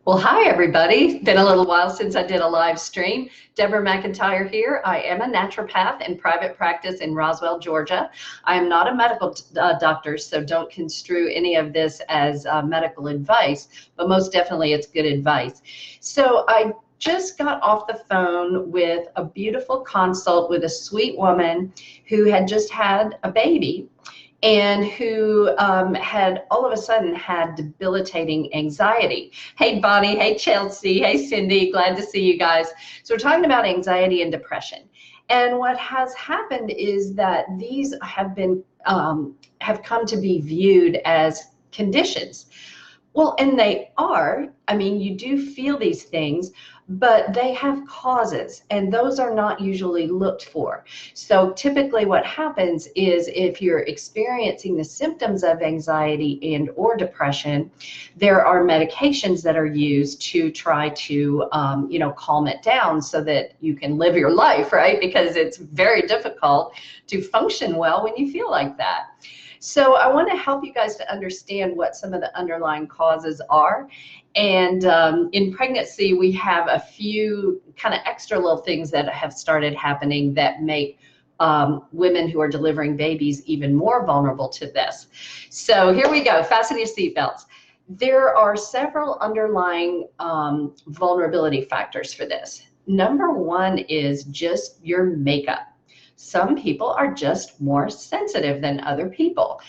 Well, hi, everybody. Been a little while since I did a live stream. Debra MacIntyre here. I am a naturopath in private practice in Roswell, Georgia. I am not a medical doctor, so don't construe any of this as medical advice, but most definitely it's good advice. So I just got off the phone with a beautiful consult with a sweet woman who had just had a baby and who had all of a sudden had debilitating anxiety. Hey, Bonnie. Hey, Chelsea. Hey, Cindy. Glad to see you guys. So we're talking about anxiety and depression. And what has happened is that these have come to be viewed as conditions. Well, and they are. I mean, you do feel these things, but they have causes, and those are not usually looked for. So typically what happens is if you're experiencing the symptoms of anxiety and or depression, there are medications that are used to try to, calm it down so that you can live your life, right? Because it's very difficult to function well when you feel like that. So I want to help you guys to understand what some of the underlying causes are. And in pregnancy, we have a few kind of extra little things that have started happening that make women who are delivering babies even more vulnerable to this. So here we go. Fasten your seatbelts. There are several underlying vulnerability factors for this. Number one is just your makeup. Some people are just more sensitive than other people.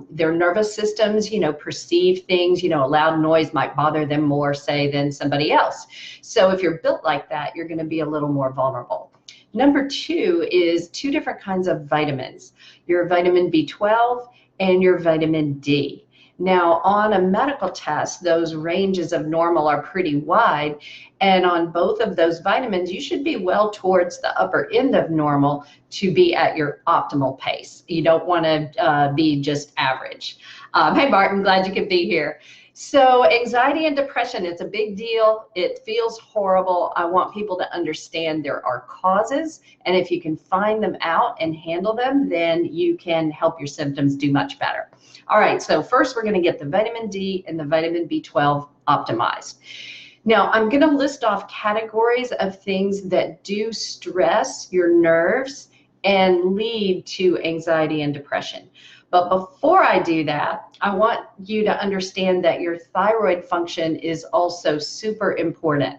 Their nervous systems, perceive things, a loud noise might bother them more, say, than somebody else. So if you're built like that, you're going to be a little more vulnerable. Number two is two different kinds of vitamins, your vitamin B12 and your vitamin D. Now, on a medical test, those ranges of normal are pretty wide, and on both of those vitamins, you should be well towards the upper end of normal to be at your optimal pace. You don't want to be just average. Hey, Martin, glad you could be here. So anxiety and depression, it's a big deal. It feels horrible. I want people to understand there are causes, and if you can find them out and handle them, then you can help your symptoms do much better. All right, so first we're going to get the vitamin D and the vitamin B12 optimized. Now, I'm going to list off categories of things that do stress your nerves and lead to anxiety and depression. But before I do that, I want you to understand that your thyroid function is also super important.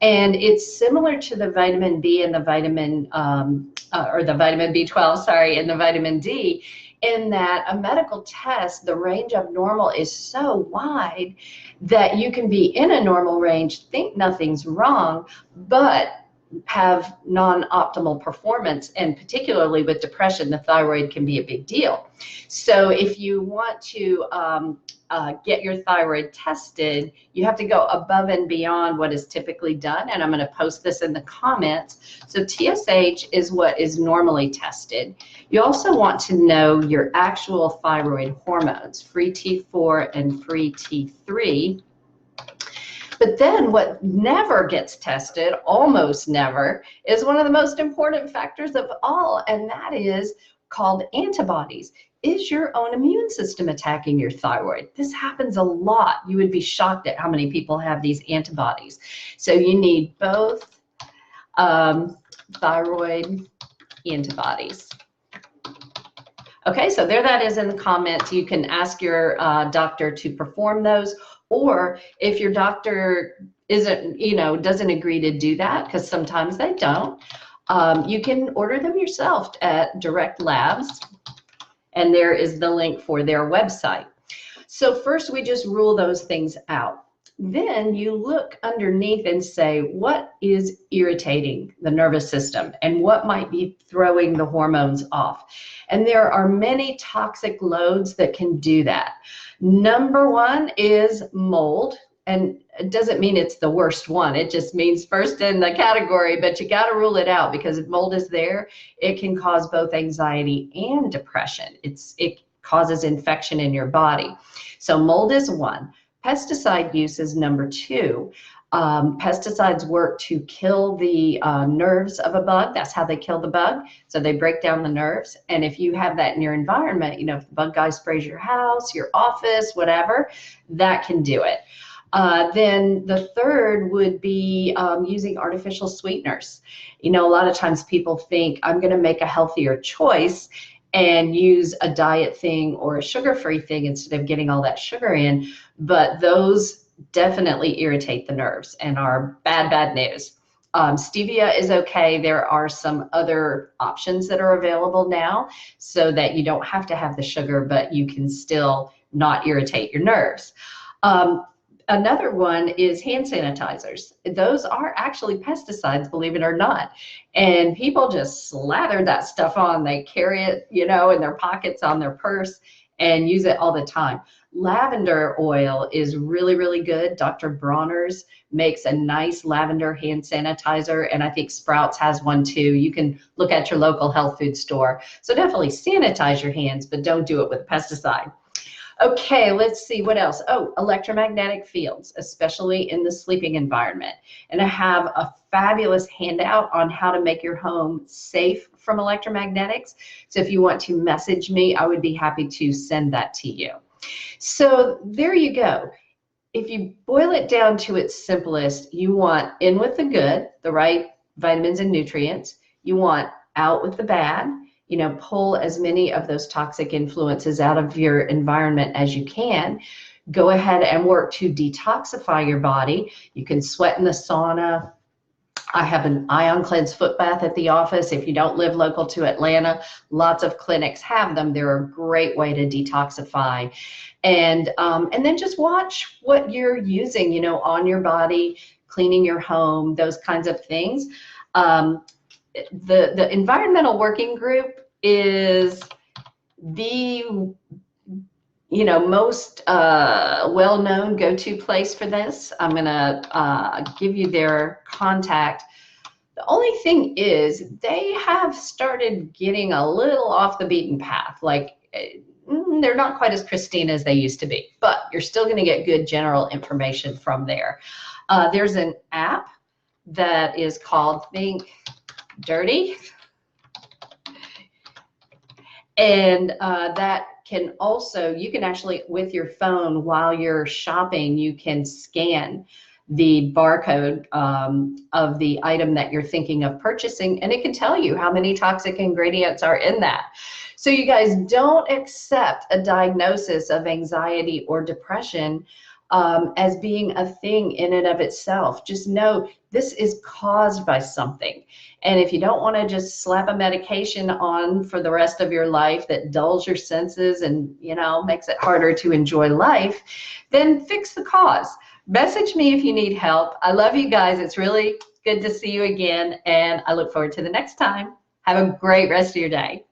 And it's similar to the vitamin B and the vitamin, the vitamin B12, and the vitamin D, in that a medical test, the range of normal is so wide that you can be in a normal range, think nothing's wrong, but have non-optimal performance, and particularly with depression, the thyroid can be a big deal. So if you want to get your thyroid tested, you have to go above and beyond what is typically done, and I'm going to post this in the comments. So TSH is what is normally tested. You also want to know your actual thyroid hormones, free T4 and free T3. But then what never gets tested, almost never, is one of the most important factors of all, and that is called antibodies. Is your own immune system attacking your thyroid? This happens a lot. You would be shocked at how many people have these antibodies. So you need both thyroid antibodies. Okay, so there that is in the comments. You can ask your doctor to perform those. Or if your doctor doesn't agree to do that, because sometimes they don't, you can order them yourself at Direct Labs, and there is the link for their website. So first we just rule those things out. Then you look underneath and say, what is irritating the nervous system and what might be throwing the hormones off? And there are many toxic loads that can do that. Number one is mold, and it doesn't mean it's the worst one. It just means first in the category, but you got to rule it out, because if mold is there, it can cause both anxiety and depression. It causes infection in your body. So mold is one. Pesticide use is number two. Pesticides work to kill the nerves of a bug. That's how they kill the bug. So they break down the nerves. And if you have that in your environment, if the bug guy sprays your house, your office, whatever, that can do it. Then the third would be using artificial sweeteners. You know, a lot of times people think I'm going to make a healthier choice and use a diet thing or a sugar-free thing instead of getting all that sugar in, but those definitely irritate the nerves and are bad, bad news. Stevia is okay. There are some other options that are available now so that you don't have to have the sugar, but you can still not irritate your nerves. Another one is hand sanitizers. Those are actually pesticides, believe it or not. And people just slather that stuff on. They carry it, you know, in their pockets, on their purse, and use it all the time. Lavender oil is really, really good. Dr. Bronner's makes a nice lavender hand sanitizer, and I think Sprouts has one too. You can look at your local health food store. So definitely sanitize your hands, but don't do it with pesticide. Okay, let's see what else. Oh, electromagnetic fields, especially in the sleeping environment. And I have a fabulous handout on how to make your home safe from electromagnetics. So if you want to message me, I would be happy to send that to you. So there you go. If you boil it down to its simplest, you want in with the good, the right vitamins and nutrients. You want out with the bad. You know, pull as many of those toxic influences out of your environment as you can. Go ahead and work to detoxify your body. You can sweat in the sauna. I have an ion cleanse foot bath at the office. If you don't live local to Atlanta, lots of clinics have them. They're a great way to detoxify. And then just watch what you're using, you know, on your body, cleaning your home, those kinds of things. The environmental working group is the most well-known go-to place for this. I'm gonna give you their contact. The only thing is they have started getting a little off the beaten path. Like they're not quite as pristine as they used to be, but you're still gonna get good general information from there. There's an app that is called Think Dirty, and that can also, you can actually, with your phone while you're shopping, you can scan the barcode of the item that you're thinking of purchasing, and it can tell you how many toxic ingredients are in that. So you guys, don't accept a diagnosis of anxiety or depression as being a thing in and of itself. Just know this is caused by something. And if you don't want to just slap a medication on for the rest of your life that dulls your senses and, you know, makes it harder to enjoy life, then fix the cause. Message me if you need help. I love you guys. It's really good to see you again, and I look forward to the next time. Have a great rest of your day.